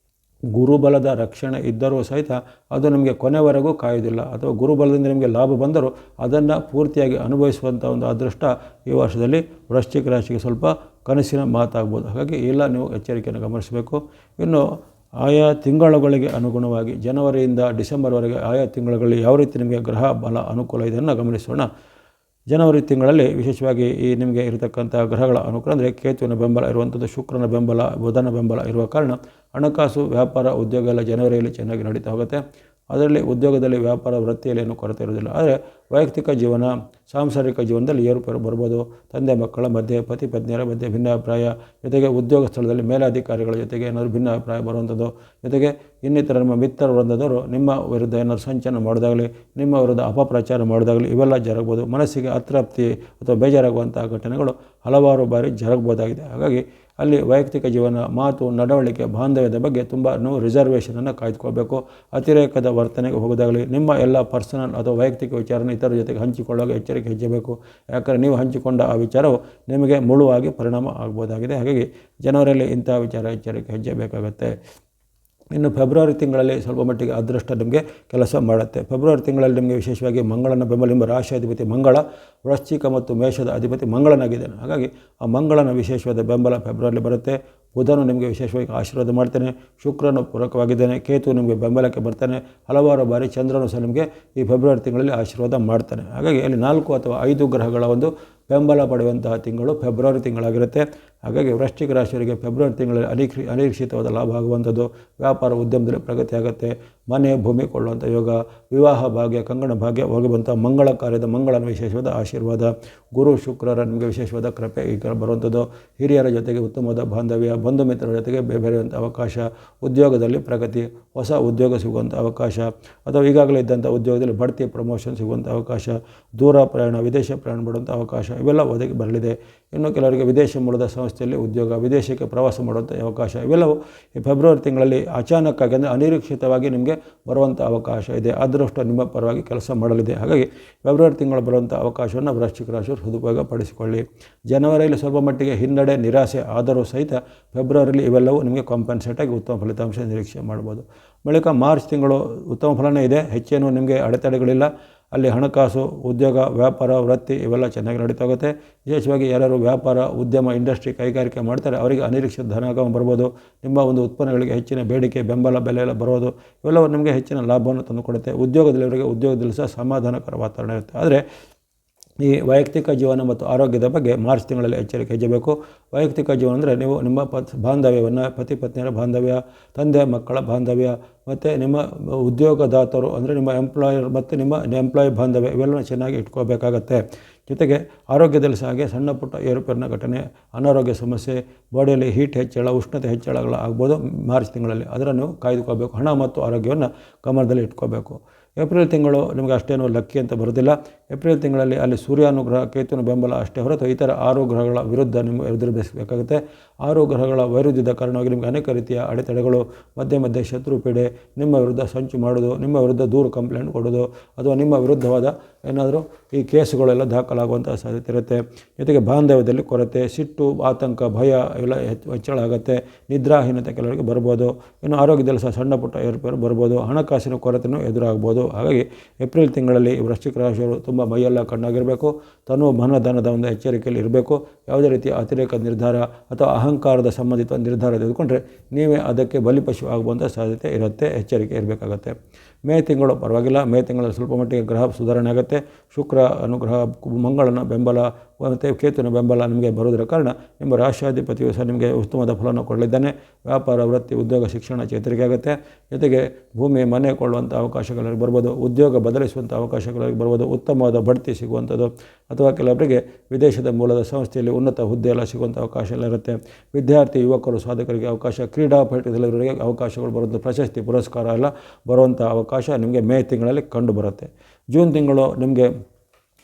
ಗುರುಬಲದ ರಕ್ಷಣೆ ಇದ್ದರೂ ಸಹಿತ ಅದು ನಿಮಗೆ ಕೊನೆವರೆಗೂ ಕಾಯುವುದಿಲ್ಲ, ಅಥವಾ ಗುರುಬಲದಿಂದ ನಿಮಗೆ ಲಾಭ ಬಂದರೂ ಅದನ್ನು ಪೂರ್ತಿಯಾಗಿ ಅನುಭವಿಸುವಂಥ ಒಂದು ಅದೃಷ್ಟ ಈ ವರ್ಷದಲ್ಲಿ ವೃಶ್ಚಿಕ ರಾಶಿಗೆ ಸ್ವಲ್ಪ ಕನಸಿನ ಮಾತಾಗ್ಬೋದು. ಹಾಗಾಗಿ ಎಲ್ಲ ನೀವು ಎಚ್ಚರಿಕೆಯನ್ನು ಗಮನಿಸಬೇಕು. ಇನ್ನು ಆಯಾ ತಿಂಗಳುಗಳಿಗೆ ಅನುಗುಣವಾಗಿ ಜನವರಿಯಿಂದ ಡಿಸೆಂಬರ್ವರೆಗೆ ಆಯಾ ತಿಂಗಳುಗಳಲ್ಲಿ ಯಾವ ರೀತಿ ನಿಮಗೆ ಗ್ರಹ ಬಲ ಅನುಕೂಲ ಇದನ್ನು ಗಮನಿಸೋಣ. ಜನವರಿ ತಿಂಗಳಲ್ಲಿ ವಿಶೇಷವಾಗಿ ಈ ನಿಮಗೆ ಇರತಕ್ಕಂಥ ಗ್ರಹಗಳ ಅನುಕೂಲ ಅಂದರೆ ಕೇತುವಿನ ಬೆಂಬಲ ಇರುವಂಥದ್ದು, ಶುಕ್ರನ ಬೆಂಬಲ, ಬುಧನ ಬೆಂಬಲ ಇರುವ ಕಾರಣ ಹಣಕಾಸು, ವ್ಯಾಪಾರ, ಉದ್ಯೋಗ ಎಲ್ಲ ಜನವರಿಯಲ್ಲಿ ಚೆನ್ನಾಗಿ ನಡೀತಾ ಹೋಗುತ್ತೆ. ಅದರಲ್ಲಿ ಉದ್ಯೋಗದಲ್ಲಿ, ವ್ಯಾಪಾರ, ವೃತ್ತಿಯಲ್ಲಿ ಏನೂ ಕೊರತೆ ಇರೋದಿಲ್ಲ. ಆದರೆ ವೈಯಕ್ತಿಕ ಜೀವನ, ಸಾಂಸಾರಿಕ ಜೀವನದಲ್ಲಿ ಏರುಪೇರು ಬರ್ಬೋದು. ತಂದೆ ಮಕ್ಕಳ ಮಧ್ಯೆ, ಪತಿ ಪತ್ನಿಯರ ಮಧ್ಯೆ ಭಿನ್ನಾಭಿಪ್ರಾಯ, ಜೊತೆಗೆ ಉದ್ಯೋಗ ಸ್ಥಳದಲ್ಲಿ ಮೇಲಾಧಿಕಾರಿಗಳ ಜೊತೆಗೆ ಏನಾದರೂ ಭಿನ್ನಾಭಿಪ್ರಾಯ ಬರುವಂಥದ್ದು, ಜೊತೆಗೆ ಇನ್ನಿತರ ನಿಮ್ಮ ಮಿತ್ರ ವೃಂದದವರು ನಿಮ್ಮ ವಿರುದ್ಧ ಏನಾದರೂ ಸಂಚಲನ ಮಾಡೋದಾಗಲಿ, ನಿಮ್ಮ ವಿರುದ್ಧ ಅಪಪ್ರಚಾರ ಮಾಡೋದಾಗಲಿ ಇವೆಲ್ಲ ಜರಗ್ಬೋದು. ಮನಸ್ಸಿಗೆ ಅತೃಪ್ತಿ ಅಥವಾ ಬೇಜಾರಾಗುವಂಥ ಘಟನೆಗಳು ಹಲವಾರು ಬಾರಿ ಜರಗ್ಬೋದಾಗಿದೆ. ಹಾಗಾಗಿ ಅಲ್ಲಿ ವೈಯಕ್ತಿಕ ಜೀವನ, ಮಾತು, ನಡವಳಿಕೆ, ಬಾಂಧವ್ಯದ ಬಗ್ಗೆ ತುಂಬ ನೀವು ರಿಸರ್ವೇಷನನ್ನು ಕಾಯ್ದುಕೊಳ್ಬೇಕು. ಅತಿರೇಕದ ವರ್ತನೆಗೆ ಹೋಗೋದಾಗಲಿ, ನಿಮ್ಮ ಎಲ್ಲ ಪರ್ಸನಲ್ ಅಥವಾ ವೈಯಕ್ತಿಕ ವಿಚಾರನ ಇತರ ಜೊತೆಗೆ ಹಂಚಿಕೊಳ್ಳುವಾಗ ಎಚ್ಚರಿಕೆ ಹೆಜ್ಜೆಬೇಕು. ಯಾಕಂದರೆ ನೀವು ಹಂಚಿಕೊಂಡ ಆ ವಿಚಾರವು ನಿಮಗೆ ಮುಳುವಾಗಿ ಪರಿಣಾಮ ಆಗ್ಬೋದಾಗಿದೆ. ಹಾಗಾಗಿ ಜನವರಿಯಲ್ಲಿ ಇಂಥ ವಿಚಾರ ಎಚ್ಚರಿಕೆ ಹೆಜ್ಜೆ ಬೇಕಾಗುತ್ತೆ. ಇನ್ನು ಫೆಬ್ರವರಿ ತಿಂಗಳಲ್ಲಿ ಸ್ವಲ್ಪ ಮಟ್ಟಿಗೆ ಅದೃಷ್ಟ ನಿಮಗೆ ಕೆಲಸ ಮಾಡುತ್ತೆ. ಫೆಬ್ರವರಿ ತಿಂಗಳಲ್ಲಿ ನಿಮಗೆ ವಿಶೇಷವಾಗಿ ಮಂಗಳನ ಬೆಂಬಲ, ನಿಮ್ಮ ರಾಶಿ ಅಧಿಪತಿ ಮಂಗಳ ವೃಶ್ಚಿಕ ಮತ್ತು ಮೇಷದ ಅಧಿಪತಿ ಮಂಗಳನಾಗಿದ್ದಾನೆ. ಹಾಗಾಗಿ ಆ ಮಂಗಳನ ವಿಶೇಷವಾದ ಬೆಂಬಲ ಫೆಬ್ರವರಿಯಲ್ಲಿ ಬರುತ್ತೆ. ಬುಧನು ನಿಮಗೆ ವಿಶೇಷವಾಗಿ ಆಶೀರ್ವಾದ ಮಾಡ್ತಾನೆ, ಶುಕ್ರನು ಪೂರಕವಾಗಿದ್ದಾನೆ, ಕೇತು ನಿಮಗೆ ಬೆಂಬಲಕ್ಕೆ ಬರ್ತಾನೆ, ಹಲವಾರು ಬಾರಿ ಚಂದ್ರನು ಸಹ ನಿಮಗೆ ಈ ಫೆಬ್ರವರಿ ತಿಂಗಳಲ್ಲಿ ಆಶೀರ್ವಾದ ಮಾಡ್ತಾನೆ. ಹಾಗಾಗಿ ಅಲ್ಲಿ 4 ಅಥವಾ 5 ಗ್ರಹಗಳ ಒಂದು ಬೆಂಬಲ ಪಡೆಯುವಂತಹ ತಿಂಗಳು ಫೆಬ್ರವರಿ ತಿಂಗಳಾಗಿರುತ್ತೆ. ಹಾಗಾಗಿ ವೃಶ್ಚಿಕ ರಾಶಿಯವರಿಗೆ ಫೆಬ್ರವರಿ ತಿಂಗಳಲ್ಲಿ ಅನಿರೀಕ್ಷಿತವಾದ ಲಾಭ ಆಗುವಂಥದ್ದು, ವ್ಯಾಪಾರ ಉದ್ಯಮದಲ್ಲಿ ಪ್ರಗತಿ ಆಗುತ್ತೆ, ಮನೆ ಭೂಮಿ ಕೊಳ್ಳುವಂಥ ಯೋಗ, ವಿವಾಹ ಭಾಗ್ಯ, ಕಂಗಣ ಭಾಗ್ಯ ಹೋಗುವಂಥ ಮಂಗಳ ಕಾರ್ಯದ ಮಂಗಳನ ವಿಶೇಷವಾದ ಆಶೀರ್ವಾದ, ಗುರು ಶುಕ್ರರ ನಿಮಗೆ ವಿಶೇಷವಾದ ಕೃಪೆ ಈಗ ಬರುವಂಥದ್ದು, ಹಿರಿಯರ ಜೊತೆಗೆ ಉತ್ತಮವಾದ ಬಾಂಧವ್ಯ, ಬಂಧು ಮಿತ್ರರ ಜೊತೆಗೆ ಬೆರೆಯುವಂಥ ಅವಕಾಶ, ಉದ್ಯೋಗದಲ್ಲಿ ಪ್ರಗತಿ, ಹೊಸ ಉದ್ಯೋಗ ಸಿಗುವಂಥ ಅವಕಾಶ, ಅಥವಾ ಈಗಾಗಲೇ ಇದ್ದಂಥ ಉದ್ಯೋಗದಲ್ಲಿ ಬಡ್ತಿ, ಪ್ರಮೋಷನ್ ಸಿಗುವಂಥ ಅವಕಾಶ, ದೂರ ಪ್ರಯಾಣ, ವಿದೇಶ ಪ್ರಯಾಣ ಮಾಡುವಂಥ ಅವಕಾಶ ಇವೆಲ್ಲ ಒದಗಿ ಬರಲಿದೆ. ಇನ್ನು ಕೆಲವರಿಗೆ ವಿದೇಶ ಮೂಲದ ಸಂಸ್ಥೆಯಲ್ಲಿ ಉದ್ಯೋಗ, ವಿದೇಶಕ್ಕೆ ಪ್ರವಾಸ ಮಾಡುವಂಥ ಅವಕಾಶ ಇವೆಲ್ಲವೂ ಈ ಫೆಬ್ರವರಿ ತಿಂಗಳಲ್ಲಿ ಅಚಾನಕ್ಕಾಗಿ ಅಂದರೆ ಅನಿರೀಕ್ಷಿತವಾಗಿ ನಿಮಗೆ ಬರುವಂಥ ಅವಕಾಶ ಇದೆ. ಅದೃಷ್ಟ ನಿಮ್ಮ ಪರವಾಗಿ ಕೆಲಸ ಮಾಡಲಿದೆ. ಹಾಗಾಗಿ ಫೆಬ್ರವರಿ ತಿಂಗಳು ಬರುವಂಥ ಅವಕಾಶವನ್ನು ವೃಶ್ಚಿಕ ರಾಶಿಯವರು ಸದುಪಯೋಗ ಪಡಿಸಿಕೊಳ್ಳಿ. ಜನವರಿಯಲ್ಲಿ ಸ್ವಲ್ಪ ಮಟ್ಟಿಗೆ ಹಿನ್ನಡೆ, ನಿರಾಸೆ ಆದರೂ ಸಹಿತ ಫೆಬ್ರವರಿಯಲ್ಲಿ ಇವೆಲ್ಲವೂ ನಿಮಗೆ ಕಾಂಪನ್ಸೇಟ್ ಆಗಿ ಉತ್ತಮ ಫಲಿತಾಂಶ ನಿರೀಕ್ಷೆ ಮಾಡ್ಬೋದು. ಬಳಿಕ ಮಾರ್ಚ್ ತಿಂಗಳು ಉತ್ತಮ ಫಲನೇ ಇದೆ, ಹೆಚ್ಚೇನು ನಿಮಗೆ ಅಡೆತಡೆಗಳಿಲ್ಲ. ಅಲ್ಲಿ ಹಣಕಾಸು, ಉದ್ಯೋಗ, ವ್ಯಾಪಾರ, ವೃತ್ತಿ ಇವೆಲ್ಲ ಚೆನ್ನಾಗಿ ನಡೀತಾ ಹೋಗುತ್ತೆ. ವಿಶೇಷವಾಗಿ ಯಾರು ವ್ಯಾಪಾರ, ಉದ್ಯಮ, ಇಂಡಸ್ಟ್ರಿ, ಕೈಗಾರಿಕೆ ಮಾಡ್ತಾರೆ ಅವರಿಗೆ ಅನಿರೀಕ್ಷಿತ ಧನಾಗಮ ಬರ್ಬೋದು. ನಿಮ್ಮ ಒಂದು ಉತ್ಪನ್ನಗಳಿಗೆ ಹೆಚ್ಚಿನ ಬೇಡಿಕೆ, ಬೆಂಬಲ, ಬೆಲೆ ಎಲ್ಲ ಬರೋದು ಇವೆಲ್ಲವೂ ನಿಮಗೆ ಹೆಚ್ಚಿನ ಲಾಭವನ್ನು ತಂದುಕೊಡುತ್ತೆ. ಉದ್ಯೋಗದಲ್ಲಿವರಿಗೆ ಉದ್ಯೋಗದಲ್ಲಿ ಸಹ ಸಮಾಧಾನಕರ ವಾತಾವರಣ ಇರುತ್ತೆ. ಆದರೆ ಈ ವೈಯಕ್ತಿಕ ಜೀವನ ಮತ್ತು ಆರೋಗ್ಯದ ಬಗ್ಗೆ ಮಾರ್ಚ್ ತಿಂಗಳಲ್ಲಿ ಎಚ್ಚರಿಕೆ ಹೆಜ್ಜಬೇಕು. ವೈಯಕ್ತಿಕ ಜೀವನ ಅಂದರೆ ನೀವು ನಿಮ್ಮ ಬಾಂಧವ್ಯವನ್ನು, ಪತಿ ಪತ್ನಿಯರ ಬಾಂಧವ್ಯ, ತಂದೆ ಮಕ್ಕಳ ಬಾಂಧವ್ಯ, ಮತ್ತು ನಿಮ್ಮ ಉದ್ಯೋಗದಾತರು ಅಂದರೆ ನಿಮ್ಮ ಎಂಪ್ಲಾಯರ್ ಮತ್ತು ನಿಮ್ಮ ಎಂಪ್ಲಾಯ್ ಬಾಂಧವ್ಯ ಇವೆಲ್ಲ ಚೆನ್ನಾಗಿ ಇಟ್ಕೋಬೇಕಾಗತ್ತೆ. ಜೊತೆಗೆ ಆರೋಗ್ಯದಲ್ಲಿ ಸಹ ಹಾಗೆ ಸಣ್ಣ ಪುಟ್ಟ ಏರುಪೇರಿನ ಘಟನೆ, ಅನಾರೋಗ್ಯ ಸಮಸ್ಯೆ, ಬಾಡಿಯಲ್ಲಿ ಹೀಟ್ ಹೆಚ್ಚಳ, ಉಷ್ಣತೆ ಹೆಚ್ಚಳಗಳು ಆಗ್ಬೋದು ಮಾರ್ಚ್ ತಿಂಗಳಲ್ಲಿ. ಅದನ್ನು ಕಾಯ್ದುಕೋಬೇಕು. ಹಣ ಮತ್ತು ಆರೋಗ್ಯವನ್ನು ಗಮನದಲ್ಲಿ ಇಟ್ಕೋಬೇಕು. ಏಪ್ರಿಲ್ ತಿಂಗಳು ನಿಮಗೆ ಅಷ್ಟೇನೂ ಲಕ್ಕಿ ಅಂತ ಬರೋದಿಲ್ಲ. ಏಪ್ರಿಲ್ ತಿಂಗಳಲ್ಲಿ ಅಲ್ಲಿ ಸೂರ್ಯಾನುಗ್ರಹ, ಕೇತುವಿನ ಬೆಂಬಲ ಅಷ್ಟೇ ಹೊರತು ಇತರ 6 ಗ್ರಹಗಳ ವಿರುದ್ಧ ನಿಮಗೆ ಎದುರಿಸಬೇಕಾಗುತ್ತೆ. 6 ಗ್ರಹಗಳ ವೈರುಧ್ಯದ ಕಾರಣವಾಗಿ ನಿಮಗೆ ಅನೇಕ ರೀತಿಯ ಅಡೆತಡೆಗಳು, ಮಧ್ಯೆ ಮಧ್ಯೆ ಶತ್ರು ಪೀಡೆ, ನಿಮ್ಮ ವಿರುದ್ಧ ಸಂಚು ಮಾಡೋದು, ನಿಮ್ಮ ವಿರುದ್ಧ ದೂರು ಕಂಪ್ಲೇಂಟ್ ಕೊಡೋದು, ಅಥವಾ ನಿಮ್ಮ ವಿರುದ್ಧವಾದ ಏನಾದರೂ ಈ ಕೇಸುಗಳೆಲ್ಲ ದಾಖಲಾಗುವಂಥ ಸಾಧ್ಯತೆ ಇರುತ್ತೆ. ಜೊತೆಗೆ ಬಾಂಧವ್ಯದಲ್ಲಿ ಕೊರತೆ, ಸಿಟ್ಟು, ಆತಂಕ, ಭಯ ಇವೆಲ್ಲ ಹೆಚ್ಚಳ ಆಗುತ್ತೆ. ನಿದ್ರಾಹೀನತೆ ಕೆಲವರಿಗೆ ಬರ್ಬೋದು. ಇನ್ನು ಆರೋಗ್ಯದಲ್ಲಿ ಸಹ ಸಣ್ಣ ಪುಟ್ಟ ಏರುಪೇರು ಬರ್ಬೋದು. ಹಣಕಾಸಿನ ಕೊರತೆಯೂ ಎದುರಾಗ್ಬೋದು. ಹಾಗಾಗಿ ಏಪ್ರಿಲ್ ತಿಂಗಳಲ್ಲಿ ವೃಶ್ಚಿಕ ರಾಶಿಯವರು ತುಂಬ ಮೈಯೆಲ್ಲ ಕಣ್ಣಾಗಿರಬೇಕು. ತನು ಮನಧನದ ಒಂದು ಎಚ್ಚರಿಕೆಯಲ್ಲಿ ಇರಬೇಕು. ಯಾವುದೇ ರೀತಿಯ ಅತಿರೇಕ ನಿರ್ಧಾರ ಅಥವಾ ಅಹಂಕಾರದ ಸಂಬಂಧಿತ ನಿರ್ಧಾರ ತೆಗೆದುಕೊಂಡ್ರೆ ನೀವೇ ಅದಕ್ಕೆ ಬಲಿಪಶು ಆಗುವಂಥ ಸಾಧ್ಯತೆ ಇರುತ್ತೆ. ಎಚ್ಚರಿಕೆ ಇರಬೇಕಾಗತ್ತೆ. ಮೇ ತಿಂಗಳು ಪರವಾಗಿಲ್ಲ. ಮೇ ತಿಂಗಳಲ್ಲಿ ಸ್ವಲ್ಪ ಮಟ್ಟಿಗೆ ಗ್ರಹ ಸುಧಾರಣೆ ಆಗುತ್ತೆ. ಶುಕ್ರ ಅನುಗ್ರಹ, ಮಂಗಳನ ಬೆಂಬಲ ಮತ್ತು ಕೇತುವಿನ ಬೆಂಬಲ ನಿಮಗೆ ಬರೋದರ ಕಾರಣ ನಿಮ್ಮ ರಾಷ್ಟ್ರಾಧಿಪತಿಯು ಸಹ ನಿಮಗೆ ಉತ್ತಮವಾದ ಫಲವನ್ನು ಕೊಡಲಿದ್ದಾನೆ. ವ್ಯಾಪಾರ, ವೃತ್ತಿ, ಉದ್ಯೋಗ, ಶಿಕ್ಷಣ ಚೇತರಿಕೆ ಆಗುತ್ತೆ. ಜೊತೆಗೆ ಭೂಮಿ, ಮನೆ ಕೊಳ್ಳುವಂಥ ಅವಕಾಶಗಳಿಗೆ ಬರ್ಬೋದು. ಉದ್ಯೋಗ ಬದಲಿಸುವಂಥ ಅವಕಾಶಗಳಿಗೆ ಬರ್ಬೋದು. ಉತ್ತಮವಾದ ಬಡ್ತಿ ಸಿಗುವಂಥದ್ದು, ಅಥವಾ ಕೆಲವರಿಗೆ ವಿದೇಶದ ಮೂಲದ ಸಂಸ್ಥೆಯಲ್ಲಿ ಉನ್ನತ ಹುದ್ದೆ ಎಲ್ಲ ಸಿಗುವಂಥ ಅವಕಾಶ ಎಲ್ಲ ಇರುತ್ತೆ. ವಿದ್ಯಾರ್ಥಿ, ಯುವಕರು, ಸಾಧಕರಿಗೆ ಅವಕಾಶ, ಕ್ರೀಡಾಪಟುಗಳಿಗೆ ಅವಕಾಶಗಳು ಬರುವಂಥ ಪ್ರಶಸ್ತಿ, ಪುರಸ್ಕಾರ ಎಲ್ಲ ಬರುವಂಥ ಅವಕಾಶ ನಿಮಗೆ ಮೇ ತಿಂಗಳಲ್ಲಿ ಕಂಡು ಬರುತ್ತೆ. ಜೂನ್ ತಿಂಗಳು ನಿಮಗೆ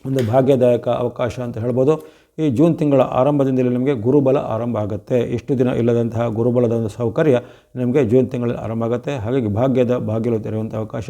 ಒಂದು ಭಾಗ್ಯದಾಯಕ ಅವಕಾಶ ಅಂತ ಹೇಳ್ಬೋದು. ಈ ಜೂನ್ ತಿಂಗಳ ಆರಂಭದಿಂದಲೇ ನಿಮಗೆ ಗುರುಬಲ ಆರಂಭ ಆಗುತ್ತೆ. ಇಷ್ಟು ದಿನ ಇಲ್ಲದಂತಹ ಗುರುಬಲದ ಒಂದು ಸೌಕರ್ಯ ನಿಮಗೆ ಜೂನ್ ತಿಂಗಳಲ್ಲಿ ಆರಂಭ ಆಗುತ್ತೆ. ಹಾಗಾಗಿ ಭಾಗ್ಯದ ಬಾಗಿಲು ತೆರೆಯುವಂಥ ಅವಕಾಶ.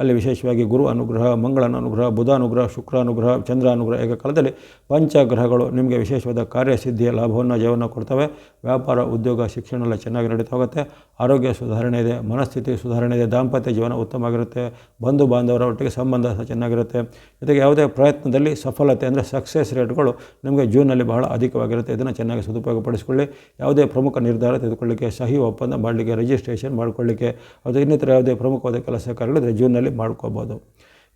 ಅಲ್ಲಿ ವಿಶೇಷವಾಗಿ ಗುರು ಅನುಗ್ರಹ, ಮಂಗಳನ ಅನುಗ್ರಹ, ಬುಧ ಅನುಗ್ರಹ, ಶುಕ್ರ ಅನುಗ್ರಹ, ಚಂದ್ರ ಅನುಗ್ರಹ ಏಕಕಾಲದಲ್ಲಿ ಪಂಚಗ್ರಹಗಳು ನಿಮಗೆ ವಿಶೇಷವಾದ ಕಾರ್ಯಸಿದ್ಧಿಯ ಲಾಭವನ್ನು, ಜಯವನ್ನು ಕೊಡ್ತವೆ. ವ್ಯಾಪಾರ, ಉದ್ಯೋಗ, ಶಿಕ್ಷಣ ಎಲ್ಲ ಚೆನ್ನಾಗಿ ನಡೀತಾ ಹೋಗುತ್ತೆ. ಆರೋಗ್ಯ ಸುಧಾರಣೆ ಇದೆ, ಮನಸ್ಥಿತಿ ಸುಧಾರಣೆ ಇದೆ, ದಾಂಪತ್ಯ ಜೀವನ ಉತ್ತಮವಾಗಿರುತ್ತೆ, ಬಂಧು ಬಾಂಧವರ ಒಟ್ಟಿಗೆ ಸಂಬಂಧ ಸಹ ಚೆನ್ನಾಗಿರುತ್ತೆ. ಜೊತೆಗೆ ಯಾವುದೇ ಪ್ರಯತ್ನದಲ್ಲಿ ಸಫಲತೆ ಅಂದರೆ ಸಕ್ಸಸ್ ರೇಟ್ಗಳು ನಿಮಗೆ ಜೂನಲ್ಲಿ ಬಹಳ ಅಧಿಕವಾಗಿರುತ್ತೆ. ಇದನ್ನು ಚೆನ್ನಾಗಿ ಸದುಪಯೋಗಪಡಿಸಿಕೊಳ್ಳಿ. ಯಾವುದೇ ಪ್ರಮುಖ ನಿರ್ಧಾರ ತೆಗೆದುಕೊಳ್ಳಿಕ್ಕೆ, ಸಹಿ ಒಪ್ಪಂದ ಮಾಡಲಿಕ್ಕೆ, ರಿಜಿಸ್ಟ್ರೇಷನ್ ಮಾಡಿಕೊಳ್ಳಿಕ್ಕೆ, ಅದು ಇನ್ನಿತರ ಯಾವುದೇ ಪ್ರಮುಖವಾದ ಕೆಲಸ ಕಾರ್ಯಗಳಿದ್ರೆ ಜೂನ್ನಲ್ಲಿ ಮಾಡ್ಕೋಬೋದು.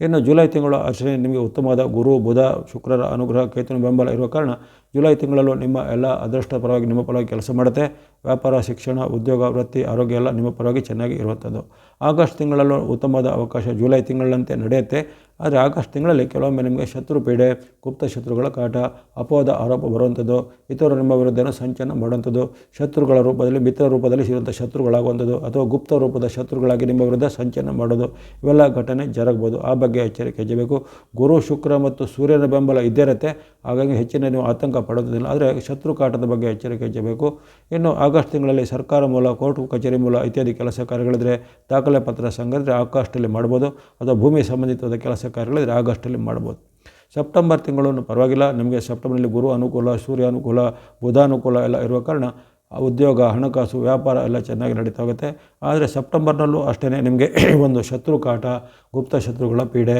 ಇನ್ನು ಜುಲೈ ತಿಂಗಳು ಅಷ್ಟೇ ನಿಮಗೆ ಉತ್ತಮವಾದ ಗುರು, ಬುಧ, ಶುಕ್ರರ ಅನುಗ್ರಹ, ಕೇತುವಿನ ಬೆಂಬಲ ಇರುವ ಕಾರಣ ಜುಲೈ ತಿಂಗಳಲ್ಲೂ ನಿಮ್ಮ ಎಲ್ಲ ಅದೃಷ್ಟ ಪರವಾಗಿ ನಿಮ್ಮ ಪರವಾಗಿ ಕೆಲಸ ಮಾಡುತ್ತೆ. ವ್ಯಾಪಾರ, ಶಿಕ್ಷಣ, ಉದ್ಯೋಗ, ವೃತ್ತಿ, ಆರೋಗ್ಯ ಎಲ್ಲ ನಿಮ್ಮ ಪರವಾಗಿ ಚೆನ್ನಾಗಿ ಇರುವಂಥದ್ದು. ಆಗಸ್ಟ್ ತಿಂಗಳಲ್ಲೂ ಉತ್ತಮವಾದ ಅವಕಾಶ ಜುಲೈ ತಿಂಗಳಂತೆ ನಡೆಯುತ್ತೆ. ಆದರೆ ಆಗಸ್ಟ್ ತಿಂಗಳಲ್ಲಿ ಕೆಲವೊಮ್ಮೆ ನಿಮಗೆ ಶತ್ರು ಪೀಡೆ, ಗುಪ್ತ ಶತ್ರುಗಳ ಕಾಟ, ಅಪವಾದ ಆರೋಪ ಬರುವಂಥದ್ದು, ಇತರರು ನಿಮ್ಮ ವಿರುದ್ಧ ಸಂಚನ ಮಾಡುವಂಥದ್ದು, ಶತ್ರುಗಳ ರೂಪದಲ್ಲಿ, ಮಿತ್ರ ರೂಪದಲ್ಲಿ ಸಿಗುವಂಥ ಶತ್ರುಗಳಾಗುವಂಥದ್ದು, ಅಥವಾ ಗುಪ್ತ ರೂಪದ ಶತ್ರುಗಳಾಗಿ ನಿಮ್ಮ ವಿರುದ್ಧ ಸಂಚನ ಮಾಡೋದು, ಇವೆಲ್ಲ ಘಟನೆ ಜರಗ್ಬೋದು. ಆ ಬಗ್ಗೆ ಎಚ್ಚರಿಕೆ ಹೆಚ್ಚಬೇಕು. ಗುರು, ಶುಕ್ರ ಮತ್ತು ಸೂರ್ಯನ ಬೆಂಬಲ ಇದ್ದೇ ಇರುತ್ತೆ. ಹಾಗಾಗಿ ಹೆಚ್ಚಿನ ನೀವು ಆತಂಕ ಪಡೋದಿಲ್ಲ. ಆದರೆ ಶತ್ರು ಕಾಟದ ಬಗ್ಗೆ ಎಚ್ಚರಿಕೆ ಹೆಚ್ಚಬೇಕು. ಇನ್ನು ಆಗಸ್ಟ್ ತಿಂಗಳಲ್ಲಿ ಸರ್ಕಾರ ಮೂಲ, ಕೋರ್ಟು ಕಚೇರಿ ಮೂಲ ಇತ್ಯಾದಿ ಕೆಲಸ ಕಾರ್ಯಗಳಿದ್ರೆ, ದಾಖಲೆ ಪತ್ರ ಸಂಘಿದ್ರೆ ಆಗಸ್ಟಲ್ಲಿ ಮಾಡ್ಬೋದು. ಅಥವಾ ಭೂಮಿ ಸಂಬಂಧಿತವಾದ ಕೆಲಸ ಕಾರ್ಯಗಳಿದ್ರೆ ಆಗಸ್ಟಲ್ಲಿ ಮಾಡ್ಬೋದು. ಸೆಪ್ಟೆಂಬರ್ ತಿಂಗಳು ಪರವಾಗಿಲ್ಲ. ನಿಮಗೆ ಸೆಪ್ಟೆಂಬರ್ನಲ್ಲಿ ಗುರು ಅನುಕೂಲ, ಸೂರ್ಯ ಅನುಕೂಲ, ಬುಧ ಅನುಕೂಲ ಎಲ್ಲ ಇರುವ ಕಾರಣ ಉದ್ಯೋಗ, ಹಣಕಾಸು, ವ್ಯಾಪಾರ ಎಲ್ಲ ಚೆನ್ನಾಗಿ ನಡೀತಾ ಹೋಗುತ್ತೆ. ಆದರೆ ಸೆಪ್ಟೆಂಬರ್ನಲ್ಲೂ ಅಷ್ಟೇ ನಿಮಗೆ ಒಂದು ಶತ್ರು ಕಾಟ, ಗುಪ್ತ ಶತ್ರುಗಳ ಪೀಡೆ,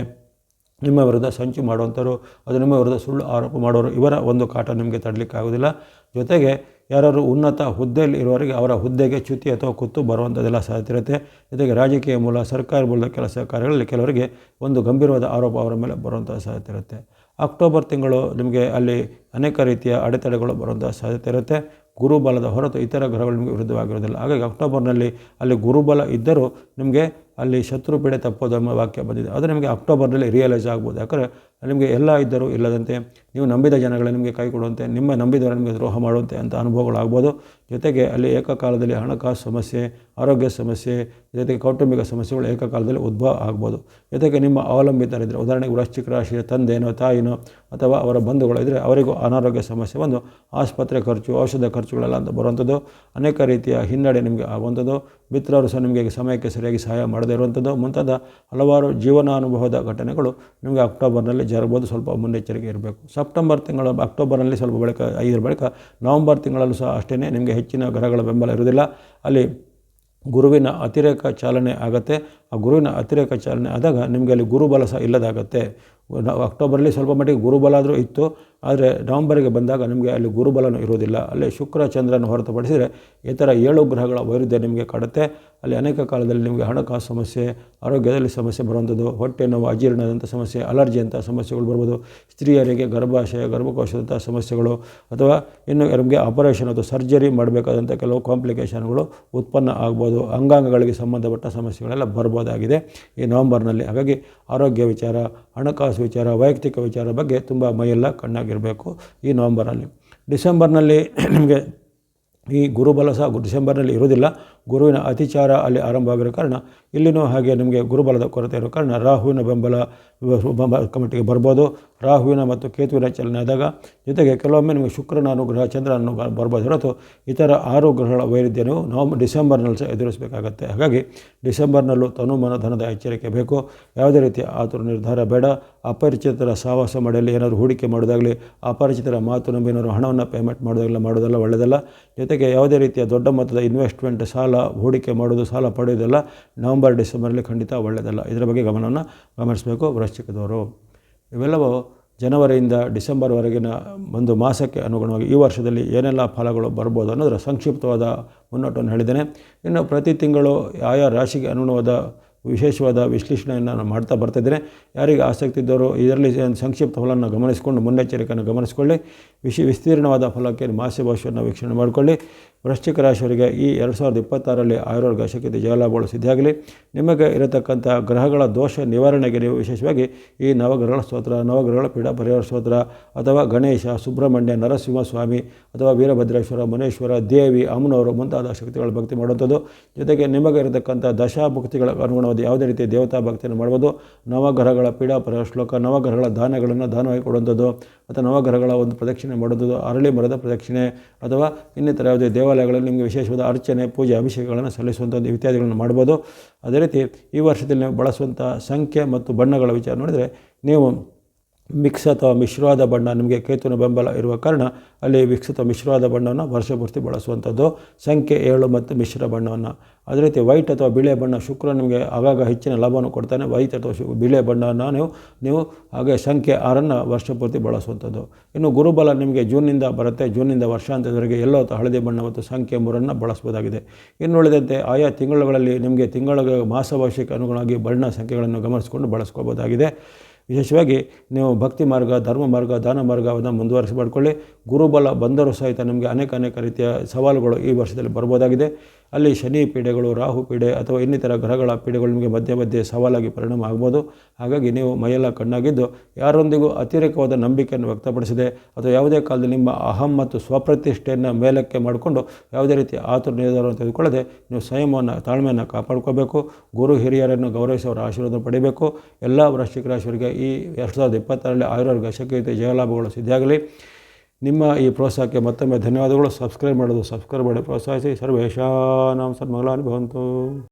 ನಿಮ್ಮ ವಿರುದ್ಧ ಸಂಚು ಮಾಡುವಂಥವ್ರು, ಅದು ನಿಮ್ಮ ವಿರುದ್ಧ ಸುಳ್ಳು ಆರೋಪ ಮಾಡೋರು, ಇವರ ಒಂದು ಕಾಟ ನಿಮಗೆ ತಡಲಿಕ್ಕೆ ಆಗೋದಿಲ್ಲ. ಜೊತೆಗೆ ಯಾರು ಉನ್ನತ ಹುದ್ದೆಯಲ್ಲಿ ಇರುವವರಿಗೆ ಅವರ ಹುದ್ದೆಗೆ ಚ್ಯುತಿ ಅಥವಾ ಕುತ್ತು ಬರುವಂಥದ್ದೆಲ್ಲ ಸಾಧ್ಯತೆ ಇರುತ್ತೆ. ಜೊತೆಗೆ ರಾಜಕೀಯ ಮೂಲ, ಸರ್ಕಾರಿ ಮೂಲದ ಕೆಲಸ ಕಾರ್ಯಗಳಲ್ಲಿ ಕೆಲವರಿಗೆ ಒಂದು ಗಂಭೀರವಾದ ಆರೋಪ ಅವರ ಮೇಲೆ ಬರುವಂಥ ಸಾಧ್ಯತೆ ಇರುತ್ತೆ. ಅಕ್ಟೋಬರ್ ತಿಂಗಳು ನಿಮಗೆ ಅಲ್ಲಿ ಅನೇಕ ರೀತಿಯ ಅಡೆತಡೆಗಳು ಬರುವಂಥ ಸಾಧ್ಯತೆ ಇರುತ್ತೆ. ಗುರುಬಲದ ಹೊರತು ಇತರ ಗ್ರಹಗಳು ನಿಮಗೆ ವಿರುದ್ಧವಾಗಿರೋದಿಲ್ಲ. ಹಾಗಾಗಿ ಅಕ್ಟೋಬರ್ನಲ್ಲಿ ಅಲ್ಲಿ ಗುರುಬಲ ಇದ್ದರೂ ನಿಮಗೆ ಅಲ್ಲಿ ಶತ್ರು ಪೀಡೆ ತಪ್ಪೋದು ಎಂಬ ವಾಕ್ಯ ಬಂದಿದೆ. ಅದು ನಿಮಗೆ ಅಕ್ಟೋಬರ್ನಲ್ಲಿ ರಿಯಲೈಸ್ ಆಗ್ಬೋದು. ಯಾಕಂದರೆ ನಿಮಗೆ ಎಲ್ಲ ಇದ್ದರೂ ಇಲ್ಲದಂತೆ, ನೀವು ನಂಬಿದ ಜನಗಳೇ ನಿಮಗೆ ಕೈ ಕೊಡುವಂತೆ, ನಿಮ್ಮ ನಂಬಿದವರು ನಿಮಗೆ ದ್ರೋಹ ಮಾಡುವಂತೆ ಅಂತ ಅನುಭವಗಳಾಗ್ಬೋದು. ಜೊತೆಗೆ ಅಲ್ಲಿ ಏಕಕಾಲದಲ್ಲಿ ಹಣಕಾಸು ಸಮಸ್ಯೆ, ಆರೋಗ್ಯ ಸಮಸ್ಯೆ, ಜೊತೆಗೆ ಕೌಟುಂಬಿಕ ಸಮಸ್ಯೆಗಳು ಏಕಕಾಲದಲ್ಲಿ ಉದ್ಭವ ಆಗ್ಬೋದು. ಜೊತೆಗೆ ನಿಮ್ಮ ಅವಲಂಬಿತರಿದ್ದರೆ, ಉದಾಹರಣೆಗೆ ವೃಶ್ಚಿಕ ರಾಶಿಯ ತಂದೆನೋ ತಾಯಿನೋ ಅಥವಾ ಅವರ ಬಂಧುಗಳು ಇದ್ದರೆ ಅವರಿಗೂ ಅನಾರೋಗ್ಯ ಸಮಸ್ಯೆ ಬಂದು ಆಸ್ಪತ್ರೆ ಖರ್ಚು, ಔಷಧ ಖರ್ಚುಗಳೆಲ್ಲ ಅಂತ ಬರುವಂಥದ್ದು, ಅನೇಕ ರೀತಿಯ ಹಿನ್ನಡೆ ನಿಮಗೆ ಆಗುವಂಥದ್ದು, ಮಿತ್ರರು ಸಹ ನಿಮಗೆ ಸಮಯಕ್ಕೆ ಸರಿಯಾಗಿ ಸಹಾಯ ಮಾಡದೇ ಇರುವಂಥದ್ದು, ಮುಂತಾದ ಹಲವಾರು ಜೀವನಾನುಭವದ ಘಟನೆಗಳು ನಿಮಗೆ ಅಕ್ಟೋಬರ್ನಲ್ಲಿ ಜರಬಹುದು. ಸ್ವಲ್ಪ ಮುನ್ನೆಚ್ಚರಿಕೆ ಇರಬೇಕು. ಸೆಪ್ಟೆಂಬರ್ ತಿಂಗಳು, ಅಕ್ಟೋಬರ್ನಲ್ಲಿ ಸ್ವಲ್ಪ ಬಳಿಕ ಇದರ ಬಳಿಕ ನವಂಬರ್ ತಿಂಗಳಲ್ಲೂ ಸಹ ಅಷ್ಟೇ ನಿಮಗೆ ಹೆಚ್ಚಿನ ಗ್ರಹಗಳ ಬೆಂಬಲ ಇರುವುದಿಲ್ಲ. ಅಲ್ಲಿ ಗುರುವಿನ ಅತಿರೇಕ ಚಾಲನೆ ಆಗುತ್ತೆ. ಆ ಗುರುವಿನ ಅತಿರೇಕ ಚಾಲನೆ ಆದಾಗ ನಿಮಗೆ ಅಲ್ಲಿ ಗುರುಬಲ ಸಹ ಇಲ್ಲದಾಗುತ್ತೆ. ಅಕ್ಟೋಬರಲ್ಲಿ ಸ್ವಲ್ಪ ಮಟ್ಟಿಗೆ ಗುರುಬಲ ಆದರೂ ಇತ್ತು. ಆದರೆ ನವಂಬರಿಗೆ ಬಂದಾಗ ನಿಮಗೆ ಅಲ್ಲಿ ಗುರುಬಲನೂ ಇರುವುದಿಲ್ಲ. ಅಲ್ಲಿ ಶುಕ್ರ ಚಂದ್ರನ ಹೊರತುಪಡಿಸಿದರೆ ಇತರ 7 ಗ್ರಹಗಳ ವೈರುಧ್ಯ ನಿಮಗೆ ಕಾಡುತ್ತೆ. ಅಲ್ಲಿ ಅನೇಕ ಕಾಲದಲ್ಲಿ ನಿಮಗೆ ಹಣಕಾಸು ಸಮಸ್ಯೆ, ಆರೋಗ್ಯದಲ್ಲಿ ಸಮಸ್ಯೆ ಬರುವಂಥದ್ದು, ಹೊಟ್ಟೆ ನೋವು, ಅಜೀರ್ಣದಂಥ ಸಮಸ್ಯೆ, ಅಲರ್ಜಿ ಅಂಥ ಸಮಸ್ಯೆಗಳು ಬರ್ಬೋದು. ಸ್ತ್ರೀಯರಿಗೆ ಗರ್ಭಾಶಯ, ಗರ್ಭಕೋಶದಂಥ ಸಮಸ್ಯೆಗಳು, ಅಥವಾ ಇನ್ನು ನಿಮಗೆ ಆಪರೇಷನ್ ಅಥವಾ ಸರ್ಜರಿ ಮಾಡಬೇಕಾದಂಥ ಕೆಲವು ಕಾಂಪ್ಲಿಕೇಶನ್ಗಳು ಉತ್ಪನ್ನ ಆಗ್ಬೋದು. ಅಂಗಾಂಗಗಳಿಗೆ ಸಂಬಂಧಪಟ್ಟ ಸಮಸ್ಯೆಗಳೆಲ್ಲ ಬರ್ಬೋದಾಗಿದೆ ಈ ನವಂಬರ್ನಲ್ಲಿ. ಹಾಗಾಗಿ ಆರೋಗ್ಯ ವಿಚಾರ, ಹಣಕಾಸು ವಿಚಾರ, ವೈಯಕ್ತಿಕ ವಿಚಾರ ಬಗ್ಗೆ ತುಂಬ ಮೈಯೆಲ್ಲ ಕಣ್ಣಾಗಿರಬೇಕು ಈ ನವಂಬರಲ್ಲಿ. ಡಿಸೆಂಬರ್ನಲ್ಲಿ ನಿಮಗೆ ಈ ಗುರುಬಲ ಸಹ ಡಿಸೆಂಬರ್ನಲ್ಲಿ ಇರೋದಿಲ್ಲ. ಗುರುವಿನ ಅತಿಚಾರ ಅಲ್ಲಿ ಆರಂಭವಾಗಿರೋ ಕಾರಣ ಇಲ್ಲಿನೂ ಹಾಗೆ ನಿಮಗೆ ಗುರುಬಲದ ಕೊರತೆ ಇರೋ ಕಾರಣ ರಾಹುವಿನ ಬೆಂಬಲ ಕಮಿಟಿಗೆ ಬರ್ಬೋದು. ರಾಹುವಿನ ಮತ್ತು ಕೇತುವಿನ ಚಲನೆ ಆದಾಗ ಜೊತೆಗೆ ಕೆಲವೊಮ್ಮೆ ನಿಮಗೆ ಶುಕ್ರನ ಅನುಗ್ರಹ ಚಂದ್ರನ ಅನುಗ್ರಹ ಬರ್ಬೋದು ಹೊರತು ಇತರ 6 ಗ್ರಹಗಳ ವೈರುಧ್ಯ ನೀವು ಡಿಸೆಂಬರ್ನಲ್ಲಿ ಸಹ ಎದುರಿಸಬೇಕಾಗತ್ತೆ. ಹಾಗಾಗಿ ಡಿಸೆಂಬರ್ನಲ್ಲೂ ತನುಮನ ಧನದ ಎಚ್ಚರಿಕೆ ಬೇಕು. ಯಾವುದೇ ರೀತಿಯ ಆತುರ ನಿರ್ಧಾರ ಬೇಡ. ಅಪರಿಚಿತರ ಸಹವಾಸ ಮಾಡಿಯಲ್ಲಿ ಏನಾದರೂ ಹೂಡಿಕೆ ಮಾಡೋದಾಗಲಿ, ಅಪರಿಚಿತರ ಮಾತು ನಂಬಿ ಏನಾದರೂ ಹಣವನ್ನು ಪೇಮೆಂಟ್ ಮಾಡೋದೆಲ್ಲ ಒಳ್ಳೆಯದಲ್ಲ. ಜೊತೆಗೆ ಯಾವುದೇ ರೀತಿಯ ದೊಡ್ಡ ಮೊತ್ತದ ಇನ್ವೆಸ್ಟ್ಮೆಂಟ್, ಸಾಲ ಹೂಡಿಕೆ ಮಾಡೋದು, ಸಾಲ ಪಡೆಯೋದೆಲ್ಲ ನವಂಬರ್ ಡಿಸೆಂಬರಲ್ಲಿ ಖಂಡಿತ ಒಳ್ಳೆಯದಲ್ಲ. ಇದರ ಬಗ್ಗೆ ಗಮನವನ್ನು ಗಮನಿಸಬೇಕು ವೃಶ್ಚಿಕದವರು. ಇವೆಲ್ಲವೂ ಜನವರಿಯಿಂದ ಡಿಸೆಂಬರ್ವರೆಗಿನ ಒಂದು ಮಾಸಕ್ಕೆ ಅನುಗುಣವಾಗಿ ಈ ವರ್ಷದಲ್ಲಿ ಏನೆಲ್ಲ ಫಲಗಳು ಬರ್ಬೋದು ಅನ್ನೋದರ ಸಂಕ್ಷಿಪ್ತವಾದ ಮುನ್ನೋಟವನ್ನು ಹೇಳಿದ್ದೇನೆ. ಇನ್ನು ಪ್ರತಿ ತಿಂಗಳು ಆಯಾ ರಾಶಿಗೆ ಅನುಗುಣವಾದ ವಿಶೇಷವಾದ ವಿಶ್ಲೇಷಣೆಯನ್ನು ನಾನು ಮಾಡ್ತಾ ಬರ್ತಿದ್ದೇನೆ. ಯಾರಿಗೆ ಆಸಕ್ತಿ ಇದ್ದವರು ಇದರಲ್ಲಿ ಸಂಕ್ಷಿಪ್ತ ಫಲವನ್ನು ಗಮನಿಸಿಕೊಂಡು ಮುನ್ನೆಚ್ಚರಿಕೆಯನ್ನು ಗಮನಿಸಿಕೊಳ್ಳಿ. ವಿಸ್ತೀರ್ಣವಾದ ಫಲಕ್ಕೆ ಮಾಸ ಭವಿಷ್ಯವನ್ನು ವೀಕ್ಷಣೆ ಮಾಡಿಕೊಳ್ಳಿ. ವೃಶ್ಚಿಕ ರಾಶಿಯವರಿಗೆ ಈ 2026ರಲ್ಲಿ ಆಯುರ್ವರ್ಗ ಶಕ್ತಿ ಜಯಲಾಭಗಳು ಸಿದ್ಧಿಯಾಗಲಿ. ನಿಮಗೆ ಇರತಕ್ಕಂಥ ಗ್ರಹಗಳ ದೋಷ ನಿವಾರಣೆಗೆ ನೀವು ವಿಶೇಷವಾಗಿ ಈ ನವಗ್ರಹಗಳ ಸ್ತೋತ್ರ, ನವಗ್ರಹಗಳ ಪೀಡಾ ಪರಿಹಾರ ಸ್ತೋತ್ರ ಅಥವಾ ಗಣೇಶ, ಸುಬ್ರಹ್ಮಣ್ಯ, ನರಸಿಂಹಸ್ವಾಮಿ ಅಥವಾ ವೀರಭದ್ರೇಶ್ವರ, ಮುನೇಶ್ವರ, ದೇವಿ, ಅಮ್ಮನವರು ಮುಂತಾದ ಶಕ್ತಿಗಳ ಭಕ್ತಿ ಮಾಡುವಂಥದ್ದು. ಜೊತೆಗೆ ನಿಮಗೆ ಇರತಕ್ಕಂಥ ದಶಾಭುಕ್ತಿಗಳ ಅನುಗುಣವಾದ ಯಾವುದೇ ರೀತಿಯ ದೇವತಾ ಭಕ್ತಿಯನ್ನು ಮಾಡ್ಬೋದು. ನವಗ್ರಹಗಳ ಪೀಡಾ ಪರಿಹಾರ ಶ್ಲೋಕ, ನವಗ್ರಹಗಳ ದಾನಗಳನ್ನು ದಾನವಾಗಿ ಕೊಡುವಂಥದ್ದು ಅಥವಾ ನವಗ್ರಹಗಳ ಒಂದು ಪ್ರದಕ್ಷಿಣೆ ಮಾಡುವಂಥದ್ದು, ಅರಳಿ ಮರದ ಪ್ರದಕ್ಷಿಣೆ ಅಥವಾ ಇನ್ನಿತರ ಯಾವುದೇ ದೇವಾಲಯಗಳಲ್ಲಿ ನಿಮಗೆ ವಿಶೇಷವಾದ ಅರ್ಚನೆ, ಪೂಜೆ, ಅಭಿಷೇಕಗಳನ್ನು ಸಲ್ಲಿಸುವಂಥದ್ದು ಇತ್ಯಾದಿಗಳನ್ನು ಮಾಡ್ಬೋದು. ಅದೇ ರೀತಿ ಈ ವರ್ಷದಲ್ಲಿ ನೀವು ಬಳಸುವಂಥ ಸಂಖ್ಯೆ ಮತ್ತು ಬಣ್ಣಗಳ ವಿಚಾರ ನೋಡಿದರೆ ನೀವು ಮಿಕ್ಸ್ ಅಥವಾ ಮಿಶ್ರವಾದ ಬಣ್ಣ, ನಿಮಗೆ ಕೇತುವಿನ ಬೆಂಬಲ ಇರುವ ಕಾರಣ ಅಲ್ಲಿ ಮಿಕ್ಸ್ ಅಥವಾ ಮಿಶ್ರವಾದ ಬಣ್ಣವನ್ನು ವರ್ಷಪೂರ್ತಿ ಬಳಸುವಂಥದ್ದು. ಸಂಖ್ಯೆ 7 ಮತ್ತು ಮಿಶ್ರ ಬಣ್ಣವನ್ನು. ಅದೇ ರೀತಿ ವೈಟ್ ಅಥವಾ ಬಿಳೆ ಬಣ್ಣ, ಶುಕ್ರ ನಿಮಗೆ ಆಗಾಗ ಹೆಚ್ಚಿನ ಲಾಭವನ್ನು ಕೊಡ್ತಾನೆ. ವೈಟ್ ಅಥವಾ ಬಿಳೆ ಬಣ್ಣವನ್ನು ನೀವು ಹಾಗೆ ಸಂಖ್ಯೆ 6 ವರ್ಷಪೂರ್ತಿ ಬಳಸುವಂಥದ್ದು. ಇನ್ನು ಗುರುಬಲ ನಿಮಗೆ ಜೂನ್ನಿಂದ ಬರುತ್ತೆ. ಜೂನ್ನಿಂದ ವರ್ಷಾಂತ್ಯದವರೆಗೆ ಎಲ್ಲೋ ಅಥವಾ ಹಳದಿ ಬಣ್ಣ ಮತ್ತು ಸಂಖ್ಯೆ 3 ಬಳಸ್ಬೋದಾಗಿದೆ. ಇನ್ನು ಉಳಿದಂತೆ ಆಯಾ ತಿಂಗಳುಗಳಲ್ಲಿ ನಿಮಗೆ ತಿಂಗಳ ಮಾಸ ಭವಿಷ್ಯಕ್ಕೆ ಅನುಗುಣವಾಗಿ ಬಣ್ಣ ಸಂಖ್ಯೆಗಳನ್ನು ಗಮನಿಸಿಕೊಂಡು ಬಳಸ್ಕೋಬೋದಾಗಿದೆ. ವಿಶೇಷವಾಗಿ ನೀವು ಭಕ್ತಿ ಮಾರ್ಗ, ಧರ್ಮ ಮಾರ್ಗ, ದಾನ ಮಾರ್ಗವನ್ನು ಮುಂದುವರಿಸಿ ಮಾಡಿಕೊಳ್ಳಿ. ಗುರುಬಲ ಬಂದರೂ ಸಹಿತ ನಿಮಗೆ ಅನೇಕ ರೀತಿಯ ಸವಾಲುಗಳು ಈ ವರ್ಷದಲ್ಲಿ ಬರ್ಬೋದಾಗಿದೆ. ಅಲ್ಲಿ ಶನಿ ಪೀಡೆಗಳು, ರಾಹು ಪೀಡೆ ಅಥವಾ ಇನ್ನಿತರ ಗ್ರಹಗಳ ಪೀಡೆಗಳು ನಿಮಗೆ ಮಧ್ಯೆ ಸವಾಲಾಗಿ ಪರಿಣಾಮ ಆಗ್ಬೋದು. ಹಾಗಾಗಿ ನೀವು ಮೈಯೆಲ್ಲ ಕಣ್ಣಾಗಿದ್ದು ಯಾರೊಂದಿಗೂ ಅತಿರೇಕವಾದ ನಂಬಿಕೆಯನ್ನು ವ್ಯಕ್ತಪಡಿಸದೆ ಅಥವಾ ಯಾವುದೇ ಕಾಲದಲ್ಲಿ ನಿಮ್ಮ ಅಹಂ ಮತ್ತು ಸ್ವಪ್ರತಿಷ್ಠೆಯನ್ನು ಮೇಲಕ್ಕೆ ಮಾಡಿಕೊಂಡು ಯಾವುದೇ ರೀತಿಯ ಆತುರ ನಿರ್ಧಾರವನ್ನು ತೆಗೆದುಕೊಳ್ಳದೆ ನೀವು ಸಂಯಮವನ್ನು, ತಾಳ್ಮೆಯನ್ನು ಕಾಪಾಡ್ಕೋಬೇಕು. ಗುರು ಹಿರಿಯರನ್ನು ಗೌರವಿಸಿ ಅವರ ಆಶೀರ್ವಾದ ಪಡೆಯಬೇಕು. ಎಲ್ಲ ವೃಶ್ಚಿಕ ರಾಶಿಯವರಿಗೆ ಈ 2026ರಲ್ಲಿ ಆಯುರ್ವರ್ಗ ಶಕ್ತಿ ಜಯಲಾಭಗಳು ಸಿದ್ಧಿಯಾಗಲಿ. ನಿಮ್ಮ ಈ ಪ್ರೋತ್ಸಾಹಕ್ಕೆ ಮತ್ತೊಮ್ಮೆ ಧನ್ಯವಾದಗಳು. ಸಬ್ಸ್ಕ್ರೈಬ್ ಮಾಡಿ ಪ್ರೋತ್ಸಾಹಿಸಿ. ಸರ್ವೇಷಾಂ ಸನ್ಮಂಗಳಾನಿ ಭವಂತು.